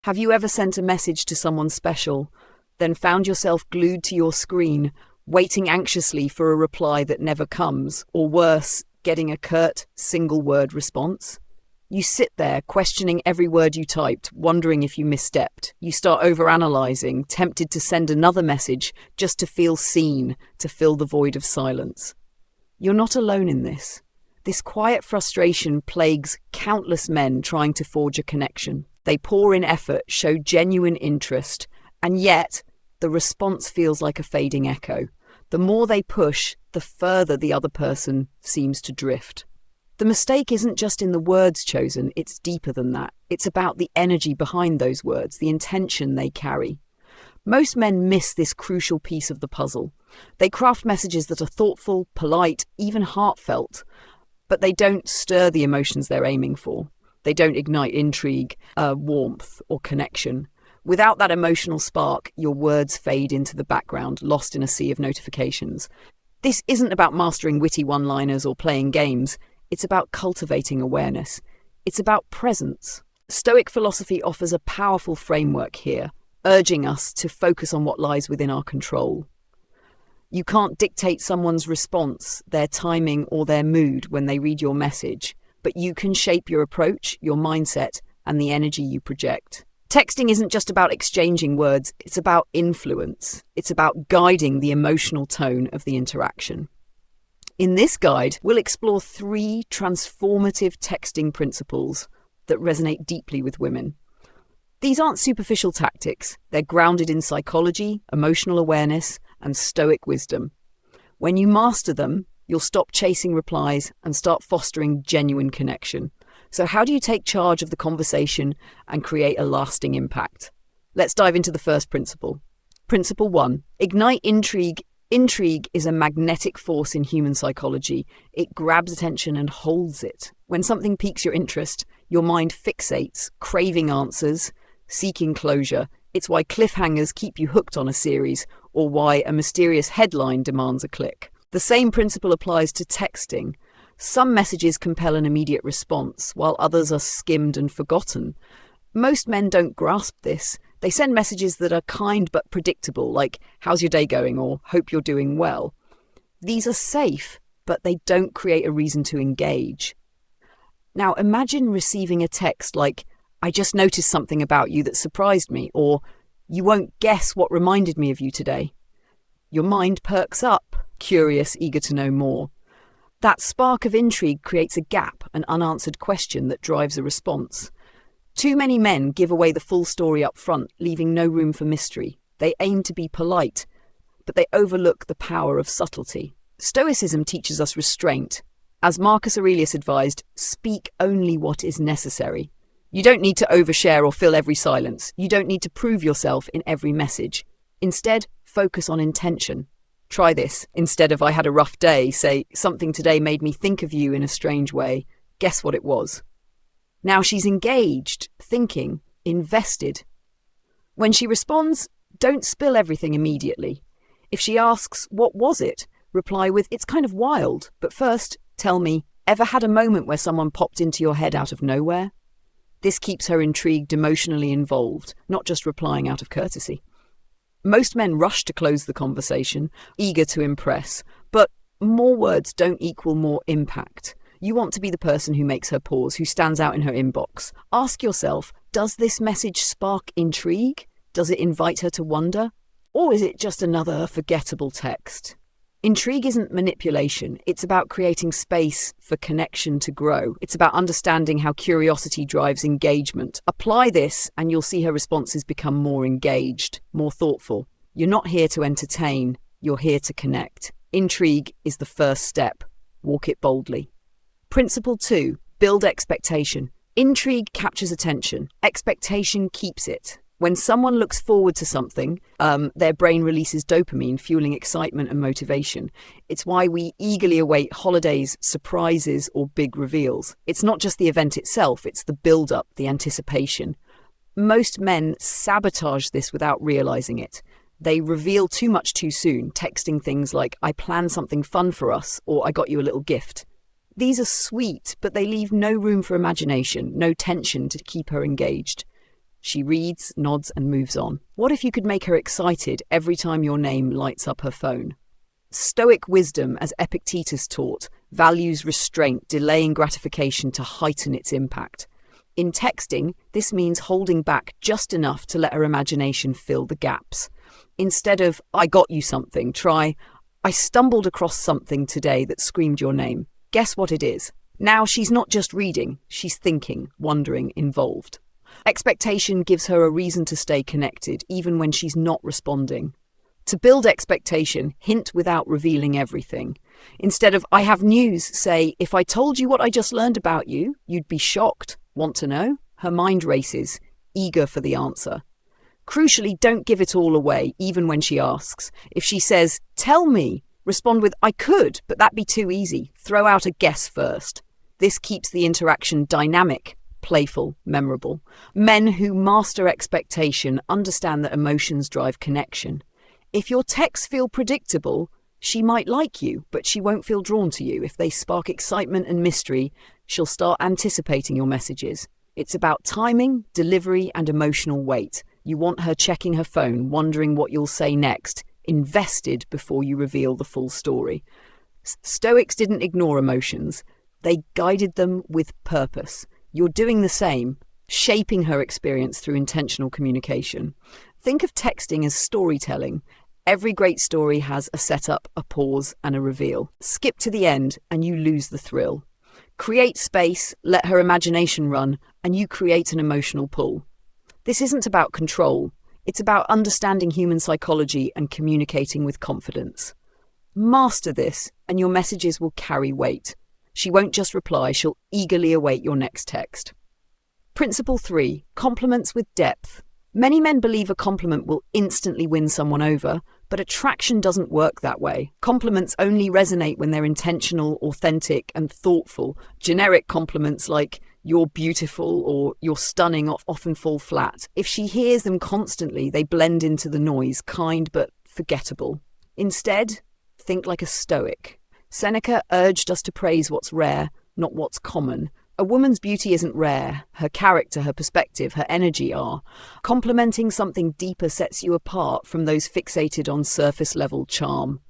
Have you ever sent a message to someone special, then found yourself glued to your screen, waiting anxiously for a reply that never comes, or worse, getting a curt, single-word response? You sit there, questioning every word you typed, wondering if you misstepped. You start overanalyzing, tempted to send another message just to feel seen, to fill the void of silence. You're not alone in this. This quiet frustration plagues countless men trying to forge a connection. They pour in effort, show genuine interest, and yet the response feels like a fading echo. The more they push, the further the other person seems to drift. The mistake isn't just in the words chosen, it's deeper than that. It's about the energy behind those words, the intention they carry. Most men miss this crucial piece of the puzzle. They craft messages that are thoughtful, polite, even heartfelt, but they don't stir the emotions they're aiming for. They don't ignite intrigue, warmth, or connection. Without that emotional spark, your words fade into the background, lost in a sea of notifications. This isn't about mastering witty one-liners or playing games. It's about cultivating awareness. It's about presence. Stoic philosophy offers a powerful framework here, urging us to focus on what lies within our control. You can't dictate someone's response, their timing, or their mood when they read your message, but you can shape your approach, your mindset, and the energy you project. Texting isn't just about exchanging words, it's about influence. It's about guiding the emotional tone of the interaction. In this guide, we'll explore 3 transformative texting principles that resonate deeply with women. These aren't superficial tactics. They're grounded in psychology, emotional awareness, and stoic wisdom. When you master them, you'll stop chasing replies and start fostering genuine connection. So how do you take charge of the conversation and create a lasting impact? Let's dive into the first principle. Principle 1. Ignite intrigue. Intrigue is a magnetic force in human psychology. It grabs attention and holds it. When something piques your interest, your mind fixates, craving answers, seeking closure. It's why cliffhangers keep you hooked on a series, or why a mysterious headline demands a click. The same principle applies to texting. Some messages compel an immediate response, while others are skimmed and forgotten. Most men don't grasp this. They send messages that are kind but predictable, like, "How's your day going?" or "Hope you're doing well." These are safe, but they don't create a reason to engage. Now imagine receiving a text like, "I just noticed something about you that surprised me," or "You won't guess what reminded me of you today." Your mind perks up, curious, eager to know more. That spark of intrigue creates a gap, an unanswered question that drives a response. Too many men give away the full story up front, leaving no room for mystery. They aim to be polite, but they overlook the power of subtlety. Stoicism teaches us restraint. As Marcus Aurelius advised, speak only what is necessary. You don't need to overshare or fill every silence. You don't need to prove yourself in every message. Instead, focus on intention. Try this. Instead of "I had a rough day," say, "Something today made me think of you in a strange way." Guess what it was? Now she's engaged, thinking, invested. When she responds, don't spill everything immediately. If she asks, "What was it?" reply with, "It's kind of wild, but first, tell me, ever had a moment where someone popped into your head out of nowhere?" This keeps her intrigued, emotionally involved, not just replying out of courtesy. Most men rush to close the conversation, eager to impress, but more words don't equal more impact. You want to be the person who makes her pause, who stands out in her inbox. Ask yourself, does this message spark intrigue? Does it invite her to wonder? Or is it just another forgettable text? Intrigue isn't manipulation. It's about creating space for connection to grow. It's about understanding how curiosity drives engagement. Apply this and you'll see her responses become more engaged, more thoughtful. You're not here to entertain. You're here to connect. Intrigue is the first step. Walk it boldly. Principle 2. Build expectation. Intrigue captures attention. Expectation keeps it. When someone looks forward to something, their brain releases dopamine, fueling excitement and motivation. It's why we eagerly await holidays, surprises, or big reveals. It's not just the event itself, it's the build-up, the anticipation. Most men sabotage this without realizing it. They reveal too much too soon, texting things like, "I planned something fun for us," or "I got you a little gift." These are sweet, but they leave no room for imagination, no tension to keep her engaged. She reads, nods, and moves on. What if you could make her excited every time your name lights up her phone? Stoic wisdom, as Epictetus taught, values restraint, delaying gratification to heighten its impact. In texting, this means holding back just enough to let her imagination fill the gaps. Instead of, "I got you something," try, "I stumbled across something today that screamed your name. Guess what it is?" Now she's not just reading, she's thinking, wondering, involved. Expectation gives her a reason to stay connected, even when she's not responding. To build expectation, hint without revealing everything. Instead of, "I have news," say, "If I told you what I just learned about you, you'd be shocked. Want to know?" Her mind races, eager for the answer. Crucially, don't give it all away, even when she asks. If she says, "Tell me," respond with, "I could, but that'd be too easy." Throw out a guess first. This keeps the interaction dynamic, playful, memorable. Men who master expectation understand that emotions drive connection. If your texts feel predictable, she might like you, but she won't feel drawn to you. If they spark excitement and mystery, she'll start anticipating your messages. It's about timing, delivery, and emotional weight. You want her checking her phone, wondering what you'll say next, invested before you reveal the full story. Stoics didn't ignore emotions. They guided them with purpose. You're doing the same, shaping her experience through intentional communication. Think of texting as storytelling. Every great story has a setup, a pause, and a reveal. Skip to the end and you lose the thrill. Create space, let her imagination run, and you create an emotional pull. This isn't about control. It's about understanding human psychology and communicating with confidence. Master this, and your messages will carry weight. She won't just reply, she'll eagerly await your next text. Principle 3. Compliments with depth. Many men believe a compliment will instantly win someone over, but attraction doesn't work that way. Compliments only resonate when they're intentional, authentic, and thoughtful. Generic compliments like "you're beautiful" or "you're stunning" often fall flat. If she hears them constantly, they blend into the noise, kind but forgettable. Instead, think like a Stoic. Seneca urged us to praise what's rare, not what's common. A woman's beauty isn't rare. Her character, her perspective, her energy are. Complimenting something deeper sets you apart from those fixated on surface-level charm.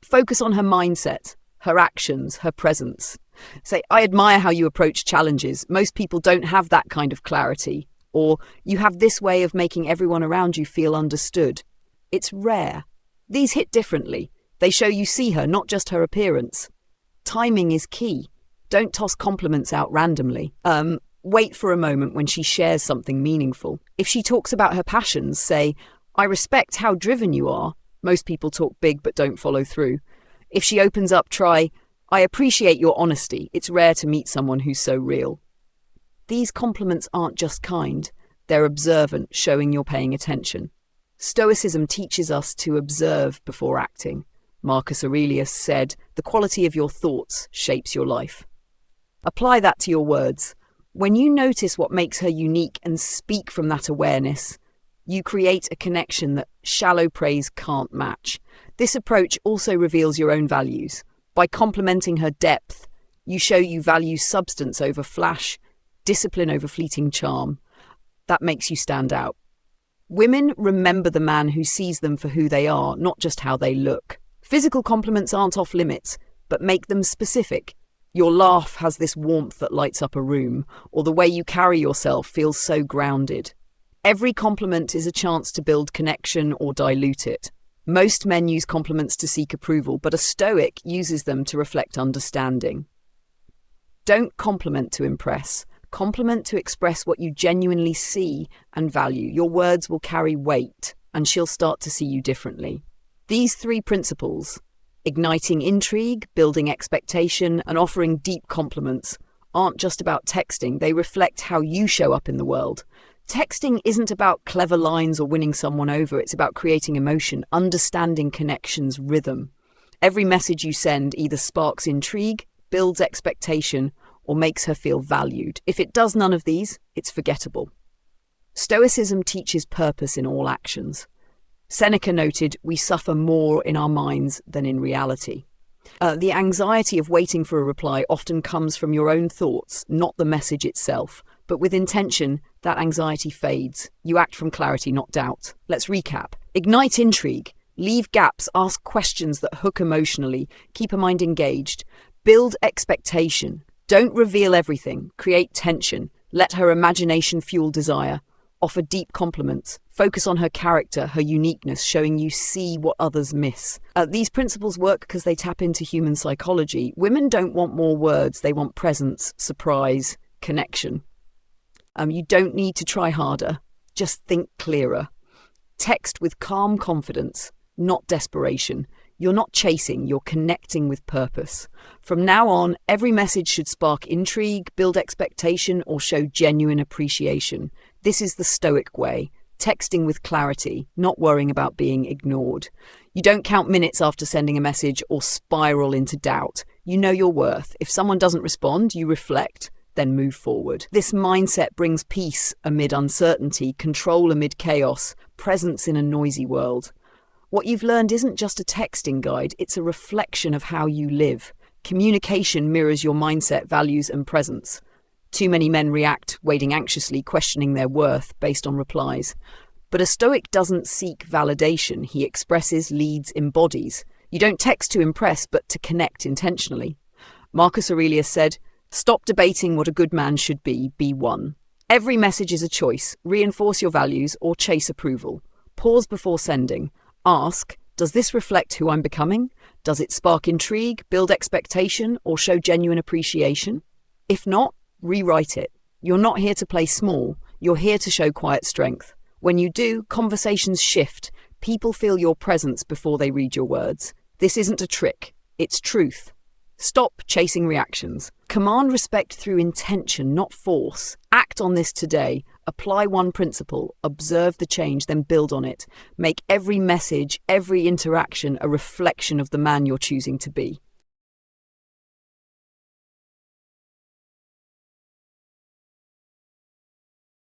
Focus on her mindset, her actions, her presence. Say, "I admire how you approach challenges. Most people don't have that kind of clarity." Or, "You have this way of making everyone around you feel understood." It's rare. These hit differently. They show you see her, not just her appearance. Timing is key. Don't toss compliments out randomly. Wait for a moment when she shares something meaningful. If she talks about her passions, say, "I respect how driven you are." Most people talk big but don't follow through. If she opens up, try, "I appreciate your honesty. It's rare to meet someone who's so real." These compliments aren't just kind. They're observant, showing you're paying attention. Stoicism teaches us to observe before acting. Marcus Aurelius said, "The quality of your thoughts shapes your life." Apply that to your words. When you notice what makes her unique and speak from that awareness, you create a connection that shallow praise can't match. This approach also reveals your own values. By complimenting her depth, you show you value substance over flash, discipline over fleeting charm. That makes you stand out. Women remember the man who sees them for who they are, not just how they look. Physical compliments aren't off limits, but make them specific. Your laugh has this warmth that lights up a room, or the way you carry yourself feels so grounded. Every compliment is a chance to build connection or dilute it. Most men use compliments to seek approval, but a Stoic uses them to reflect understanding. Don't compliment to impress. Compliment to express what you genuinely see and value. Your words will carry weight, and she'll start to see you differently. These 3 principles, igniting intrigue, building expectation, and offering deep compliments, aren't just about texting. They reflect how you show up in the world. Texting isn't about clever lines or winning someone over. It's about creating emotion, understanding connection's rhythm. Every message you send either sparks intrigue, builds expectation, or makes her feel valued. If it does none of these, it's forgettable. Stoicism teaches purpose in all actions. Seneca noted, "We suffer more in our minds than in reality." The anxiety of waiting for a reply often comes from your own thoughts, not the message itself. But with intention, that anxiety fades. You act from clarity, not doubt. Let's recap. Ignite intrigue. Leave gaps, ask questions that hook emotionally, keep a mind engaged. Build expectation. Don't reveal everything, create tension. Let her imagination fuel desire. Offer deep compliments. Focus on her character, her uniqueness, showing you see what others miss. These principles work because they tap into human psychology. Women don't want more words, they want presence, surprise, connection. You don't need to try harder, just think clearer. Text with calm confidence, not desperation. You're not chasing, you're connecting with purpose. From now on, every message should spark intrigue, build expectation, or show genuine appreciation. This is the Stoic way, texting with clarity, not worrying about being ignored. You don't count minutes after sending a message or spiral into doubt. You know your worth. If someone doesn't respond, you reflect, then move forward. This mindset brings peace amid uncertainty, control amid chaos, presence in a noisy world. What you've learned isn't just a texting guide, it's a reflection of how you live. Communication mirrors your mindset, values, and presence. Too many men react, waiting anxiously, questioning their worth based on replies. But a Stoic doesn't seek validation, he expresses, leads, embodies. You don't text to impress, but to connect intentionally. Marcus Aurelius said, "Stop debating what a good man should be one." Every message is a choice. Reinforce your values or chase approval. Pause before sending. Ask, does this reflect who I'm becoming? Does it spark intrigue, build expectation, or show genuine appreciation? If not, rewrite it. You're not here to play small, you're here to show quiet strength. When you do, conversations shift. People feel your presence before they read your words. This isn't a trick, it's truth. Stop chasing reactions. Command respect through intention, not force. Act on this today. Apply one principle, observe the change, then build on it. Make every message, every interaction a reflection of the man you're choosing to be.